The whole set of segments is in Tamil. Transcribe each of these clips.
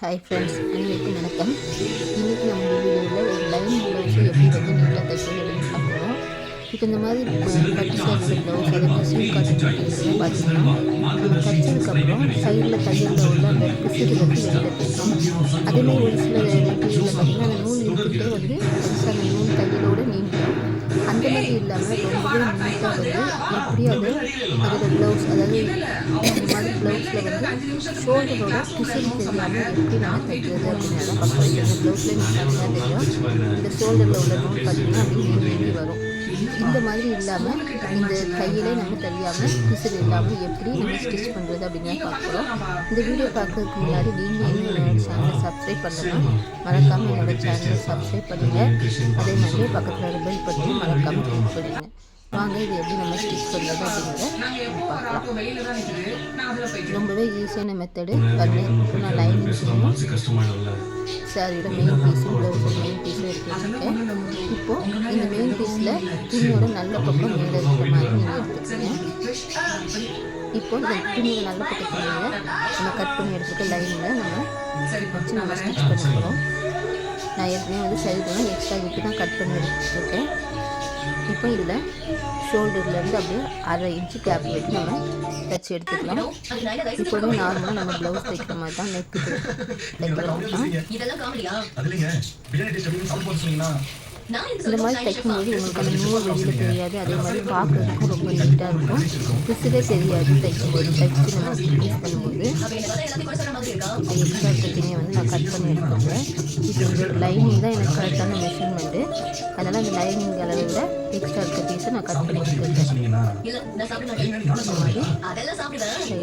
ஹாய் ஃப்ரெண்ட்ஸ், அனைவருக்கும் வணக்கம். இன்றைக்கி நம்ம வீடியோவில் ஒரு லைன் ப்ளவுஸை எப்படி வந்து நீட்டாக தைக்கிறதுன்னு பார்க்குறோம். இப்போ இந்த மாதிரி பட்டு சாரியோட ப்ளவுஸ் அதை மிஷின் காட்டன் மெட்டீரியலில் பார்த்தீங்கன்னா நம்ம தைச்சதுக்கப்புறம் சைடில் தையலில் உள்ள அந்த பிசுறு வந்து வெளியில் தைக்கும். அதேமாதிரி ஒரு சில மெட்டீரியலில் பார்த்திங்கன்னா அந்த நூல் இருந்துகிட்டே வந்து பெருசாக அந்த நூல் தையலோடு நீண்டும் அந்த மாதிரி இல்லாமல் ரொம்பவே நீட்டாக வந்து எப்படி அதோட ப்ளவுஸ், அதாவது இந்த மாதிரி ப்ளவுஸில் வந்து ஷோல்டரோட பிசுறு தெரியாமல் எப்படி நம்ம தைக்கிறது அப்படின்னா பார்க்குறோம். இந்த ப்ளவுஸில் நீங்கள் தெரியும், இந்த ஷோல்டரில் உள்ள நூல் பார்த்திங்கன்னா அப்படி நீங்கி வரும். இந்த மாதிரி இல்லாமல் இந்த தையலே நம்ம தெரியாமல் பிசுறு இல்லாமல் எப்படி நம்ம ஸ்டிச் பண்ணுறது அப்படின்னு பார்க்குறோம். இந்த வீடியோ பார்க்கறதுக்கு முன்னாடி நீங்கள் என்னோட சேனலை சப்ஸ்கிரைப் பண்ணலாம், மறக்காமல் என்னோட சேனலை சப்ஸ்கிரைப் பண்ணுங்கள். அதே மாதிரி பக்கத்தில் பெல் பட்டனை மறக்காமல் கிளிக் பண்ணுங்கள். வாங்க இது எப்படி நம்ம ஸ்டிச் பண்ணுறது அப்படிங்கிறத பார்க்கலாம். ரொம்பவே ஈஸியான மெத்தடு பண்ணி இப்போ நான் லைனிங் சாரியோட மெயின் பீஸும் ப்ளவுஸோட மெயின் பீஸும் எடுத்து வச்சுருக்கேன். இப்போது இந்த மெயின் பீஸில் துணியோட நல்ல பக்கம் மேலே இருக்கிற மாதிரி நீங்கள் எடுத்துக்கோங்க. இப்போ இந்த துணியோட நல்ல பக்கத்தில் நம்ம கட் பண்ணி எடுத்துக்க லைனில் நம்ம வச்சு நம்ம ஸ்டிச் பண்ண போகிறோம். நான் ஏற்கனவே வந்து சைடுலாம் எக்ஸ்ட்ரா விட்டு தான் கட் பண்ணி எடுத்துருக்கேன். இப்போ இதில் ஷோல்டர்லேருந்து அப்படியே 1/2 இன்ச்சு கேப் விட்டு நம்ம தைச்சி எடுத்துக்கலாம். இப்போவே நார்மலாக நம்ம ப்ளவுஸ் தைக்கிற மாதிரி தான் நெக்கு தைக்கிறோம். இந்த மாதிரி தைக்கும்போது உங்களுக்கு அந்த நூல் வெளியில் தெரியாது, அதே மாதிரி பார்க்குறதுக்கும் ரொம்ப நீட்டாக இருக்கும், பிசுறே தெரியாது தைக்கும்போது. தைச்சி நம்ம யூஸ் பண்ணும்போது இப்போ எக்ஸ்ட்ரா கட்டிங்கை வந்து நான் கட் பண்ணி எடுத்துக்கிறேன். இப்போ இந்த லைனிங் தான் எனக்கு கரெக்டான மெஷர்மெண்ட்டு, அதனால் அந்த லைனிங் அளவில் எக்ஸ்ட்ரா இருக்க பீஸை நான் கட் பண்ணி எடுத்துக்கிறேன். இந்த மாதிரி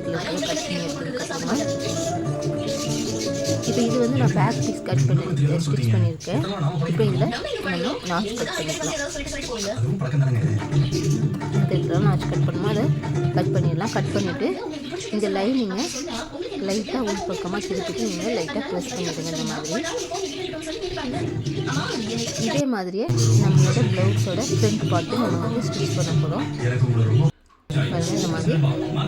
சைடில் கட் பண்ணி எடுத்துக்கிறேன். இப்போ இது வந்து நான் பேக் பீஸ் கட் பண்ணி ஸ்டிச் பண்ணியிருக்கேன். இப்போ இதில் நம்ம நாச் கட் பண்ணிக்கலாம். நாச் கட் பண்ணுவோம், அதை கட் பண்ணிடலாம். கட் பண்ணிவிட்டு இந்த லைனிங்கை லைட்டாக உள் பக்கமாக திருப்பிட்டு நீங்கள் லைட்டாக ப்ரெஸ் பண்ணிவிடுங்க. இந்த மாதிரி இதே மாதிரியே நம்மளோட ப்ளவுஸோட ஃப்ரண்ட் பார்ட்டு நம்ம வந்து ஸ்டிச் பண்ண போகிறோம். இந்த மாதிரி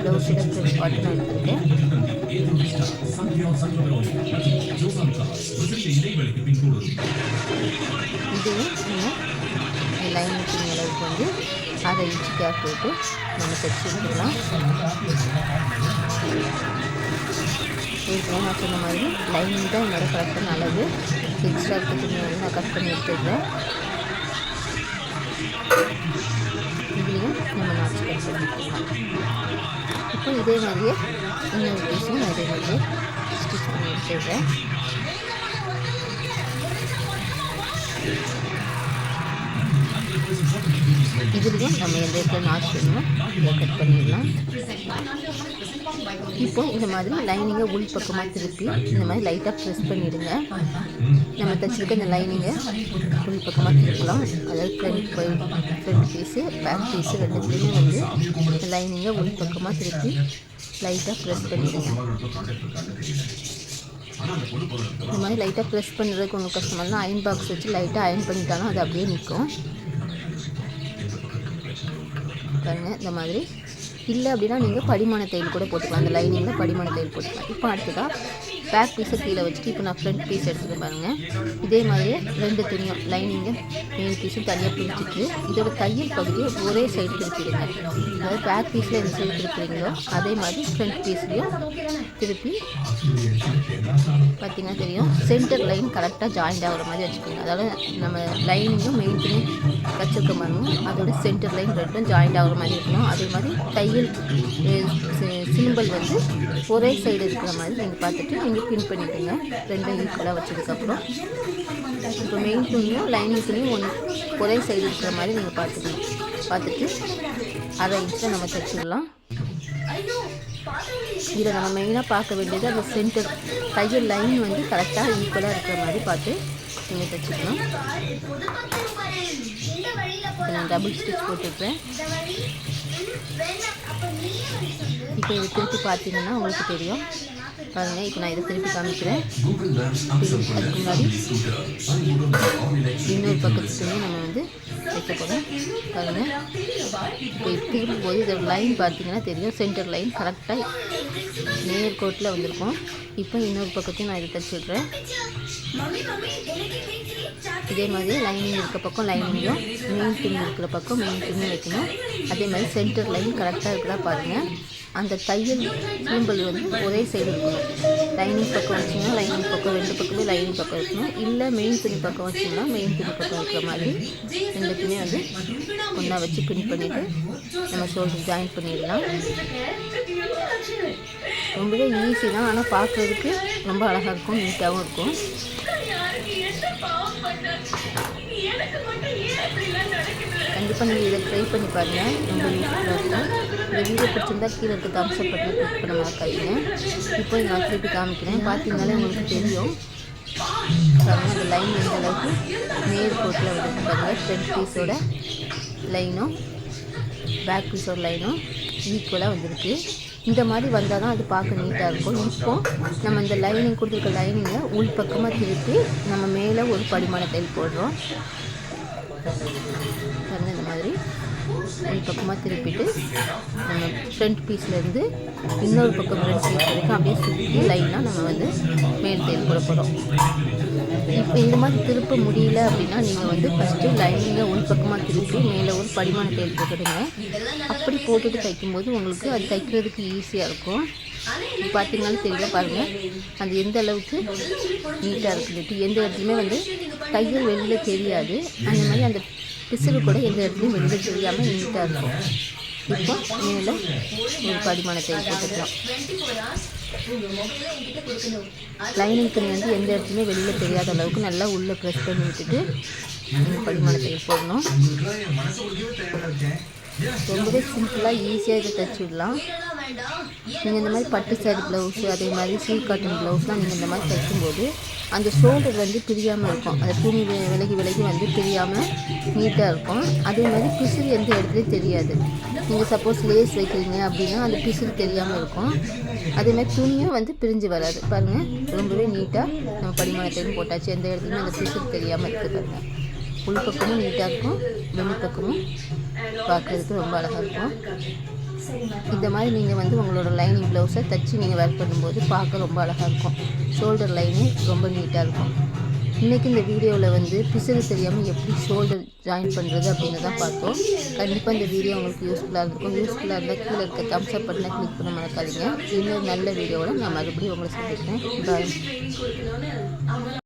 ப்ளவுஸோட ஃப்ரண்ட் பார்ட்டு நான் எடுத்துருக்கேன். இதுவே நம்ம லைன் துணி அளவுக்கு வந்து 1/2 இன்ச்சு கேப் போட்டு நம்ம தைச்சி எடுத்துக்கலாம். ஏற்கனவே நான் சொன்ன மாதிரி லைனிங் தான் என்னோட கரெக்டான அளவு. எக்ஸ்ட்ரா இருக்க துணியை வந்து நான் கட் பண்ணி எடுத்துக்கிறேன். இதுலேயும் நம்ம நாச்சு கட் பண்ணிக்கலாம். இப்போ இதே மாதிரியே இன்னொரு பீஸும் நான் இதே மாதிரியே ஸ்டிச் பண்ணி எடுத்துக்கிறேன். இதுலேயும் நம்ம எந்த இடத்துல நாச்சு வேணுமோ இதை கட் பண்ணிடலாம். இப்போ இந்த மாதிரி லைனிங்கை உள் பக்கமாக திருப்பி இந்த மாதிரி லைட்டாக ப்ரெஸ் பண்ணிவிடுங்க. நம்ம தைச்சிருக்க இந்த லைனிங்கை உள் பக்கமாக திருப்பலாம். அதாவது ஃப்ரண்ட் பீஸு பேக் பீஸு ரெண்டுத்துலேயுமே வந்து இந்த லைனிங்கை உள் பக்கமாக திருப்பி லைட்டாக ப்ரெஸ் பண்ணிவிடுங்க. இந்த மாதிரி லைட்டாக ப்ரெஸ் பண்ணுறதுக்கு உங்களுக்கு கஷ்டமாக அயன் பாக்ஸ் வச்சு லைட்டாக அயன் பண்ணிட்டாலும் அது அப்படியே நிற்கும் பாருங்க. இந்த மாதிரி இல்லை அப்படின்னா நீங்கள் படிமான தையல் கூட போட்டுக்கலாம். அந்த லைனிங்கில் படிமான தையல் போட்டுக்கலாம். இப்போ அடுத்ததாக பேக் பீஸை கீழே வச்சுட்டு இப்போ நான் ஃப்ரண்ட் பீஸ் எடுத்துகிட்டு பாருங்கள். இதே மாதிரியே 2 துணியும் லைனிங்கை மெயின் பீஸும் தனியாக பிரிச்சுட்டு இதோட தையல் பகுதியை ஒரே சைடு திருப்பிடுங்க. அதாவது பேக் பீஸில் எந்த சைடு திருப்பிடுங்களோ அதே மாதிரி ஃப்ரண்ட் பீஸ்லேயும் திருப்பி பார்த்திங்கன்னா தெரியும். சென்டர் லைன் கரெக்டாக ஜாயிண்ட் ஆகிற மாதிரி வச்சுக்கோங்க. அதாவது நம்ம லைனிங்கும் மெயின் துணி வச்சுருக்க மாதிரியும் அதோட சென்டர் லைன் 2ம் ஜாயிண்ட் ஆகிற மாதிரி இருக்கணும். அதே மாதிரி தையல் சிம்பிள் வந்து ஒரே சைடு இருக்கிற மாதிரி நீங்கள் பார்த்துட்டு நீங்கள் பின் பண்ணிவிடுங்க. 2 ஈக்குவலாக வச்சதுக்கப்புறம் இப்போ மெயின் துணியும் லைனிங் துணியும் ஒரே சைடு இருக்கிற மாதிரி நீங்கள் பார்த்துட்டு 1/2 இன்ச்சில் நம்ம தைச்சிடலாம். இதில் நம்ம மெயினாக பார்க்க வேண்டியது அந்த சென்டர் தையல் லைன் வந்து கரெக்டாக ஈக்குவலாக இருக்கிற மாதிரி பார்த்து நீங்கள் தைச்சிக்கலாம். நான் டபுள் ஸ்டிச் போட்டுருப்பேன். இப்போ இது திருப்பி பார்த்தீங்கன்னா உங்களுக்கு தெரியும் பாருங்கள். இப்போ நான் இதை திருப்பி காமிக்கிறேன். அதுக்கு முன்னாடி இன்னொரு பக்கத்துலேயே நம்ம வந்து தைக்க போகிறோம். பாருங்கள், இப்போ திரும்பும் போது இதோட லைன் பார்த்தீங்கன்னா தெரியும், சென்டர் லைன் கரெக்டாக நேர்கோட்டில் வந்திருக்கும். இப்போ இன்னொரு பக்கத்தையும் நான் இதை தைச்சிடுறேன். இதே மாதிரி லைனிங் இருக்க பக்கம் லைனிங்கும், மெயின் துணி இருக்கிற பக்கம் மெயின் துணி வைக்கணும். அதே மாதிரி சென்டர் லைன் கரெக்டாக இருக்கிறா பாருங்கள். அந்த தையல் சிம்பிள் வந்து ஒரே சைடு இருக்கணும். லைனிங் பக்கம் வச்சிங்கன்னா லைனிங் பக்கம், 2 பக்கமே லைனிங் பக்கம் இருக்கணும். இல்லை மெயின் துணி பக்கம் வச்சிங்கன்னா மெயின் துணி பக்கம் இருக்கிற மாதிரி 2த்துமே வந்து ஒன்றா வச்சு பின் பண்ணிவிட்டு நம்ம ஷோல்டர் ஜாயின் பண்ணிடலாம். ரொம்பவே ஈஸி தான், ஆனால் பார்க்குறதுக்கு ரொம்ப அழகாக இருக்கும், நீட்டாகவும் இருக்கும். கண்டிப்பாக நீங்கள் இதை ட்ரை பண்ணி பாருங்கள், ரொம்ப யூஸ்ஃபுல்லாக இருக்கும். இந்த வீடியோ பிடிச்சிருந்தா கீழே இருக்க தம்ஸ் அப் பட்டனை கிளிக் பண்ண மறக்காதீங்க. இப்போ நான் திருப்பி காமிக்கிறேன், பார்த்தீங்கனாலே உங்களுக்கு தெரியும். பாருங்கள், அந்த லைன் எந்த அளவுக்கு நேர்கோட்டில் வந்து பாருங்கள். ஃப்ரண்ட் பீஸோட லைனும் பேக் பீஸோட லைனும் ஈக்குவலாக வந்துருக்கு. இந்த மாதிரி வந்தால் தான் அது பார்க்க நீட்டாக இருக்கும். இப்போ நம்ம இந்த லைனிங் கொடுத்துருக்க லைனிங்கை உள் பக்கமாக திருப்பி நம்ம மேலே ஒரு படிமான தையல் போடுறோம். பாருங்கள், இந்த மாதிரி உள் பக்கமாக திருப்பிட்டு நம்ம ஃப்ரண்ட் பீஸ்லேருந்து இன்னொரு பக்கம் ஃப்ரண்ட் பீஸ் வரைக்கும் அப்படியே சுற்றி லைனாக நம்ம வந்து மேல் தையல் போட போகிறோம். இப்போ இந்த மாதிரி திருப்ப முடியல அப்படின்னா நீங்கள் வந்து ஃபஸ்ட்டு லைனிங்கை உள் பக்கமாக திருப்பி மேலே ஒரு படிமான தையல் போட்டுடுங்க. அப்படி போட்டுட்டு தைக்கும்போது உங்களுக்கு அது தைக்கிறதுக்கு ஈஸியாக இருக்கும். பார்த்தீங்கன்னாலும் தெரியல, பாருங்கள் அது எந்த அளவுக்கு நீட்டாக இருக்குதுட்டு. எந்த இடத்துலையுமே வந்து தையல் வெளியில் தெரியாது. அந்த மாதிரி அந்த பிசுறு கூட எந்த இடத்துலையும் வெளியில் தெரியாமல் நீட்டாக இருக்கும். இப்போ மேலே ஒரு படிமான தையல் போட்டுக்கலாம். லைனிங் துணி வந்து எந்த இடத்துலையுமே வெளியில் தெரியாத அளவுக்கு நல்லா உள்ளே ப்ரெஸ் பண்ணி விட்டுட்டு படிமான தையல் போடணும். ரொம்பவே சிம்பிளாக ஈஸியாக இதை தைச்சி விடலாம். நீங்கள் இந்த மாதிரி பட்டு சாரி ப்ளவுஸு, அதே மாதிரி சில்க் காட்டன் ப்ளவுஸ்லாம் நீங்கள் இந்த மாதிரி தைக்கும்போது அந்த ஷோல்டர் வந்து பிரியாமல் இருக்கும். அந்த துணி விலகி வந்து பிரியாமல் நீட்டாக இருக்கும். அதே மாதிரி பிசுறு எந்த இடத்துலையும் தெரியாது. நீங்கள் சப்போஸ் லேஸ் வைக்கிறீங்க அப்படின்னா அந்த பிசுறு தெரியாமல் இருக்கும். அதே மாதிரி துணியும் வந்து பிரிஞ்சு வராது. பாருங்கள், ரொம்பவே நீட்டாக நம்ம படிமான தையல் போட்டாச்சு. எந்த இடத்துலையுமே அந்த பிசுறு தெரியாமல் இருக்குது. பாருங்கள், உள் பக்கமும் நீட்டாக இருக்கும், வெளி பக்கமும் பார்க்குறதுக்கு ரொம்ப அழகாக இருக்கும். இந்த மாதிரி நீங்கள் வந்து உங்களோட லைனிங் ப்ளவுஸை தைச்சி நீங்கள் வேர் பண்ணும்போது பார்க்க ரொம்ப அழகாக இருக்கும். ஷோல்டர் லைனிங் ரொம்ப நீட்டாக இருக்கும். இன்றைக்கி இந்த வீடியோவில் வந்து பிசுறு தெரியாமல் எப்படி ஷோல்டர் ஜாயின் பண்ணுறது அப்படின்னு தான் பார்த்தோம். கண்டிப்பாக இந்த வீடியோ உங்களுக்கு யூஸ்ஃபுல்லாக இருக்கும். யூஸ்ஃபுல்லாக இருந்தால் கீழே இருக்க தம்ஸ் அப் பட்டனை கிளிக் பண்ண மறக்காதீங்க. இன்னொரு நல்ல வீடியோவில் நான் மறுபடியும் உங்களை சந்திக்கிறேன். பாய்.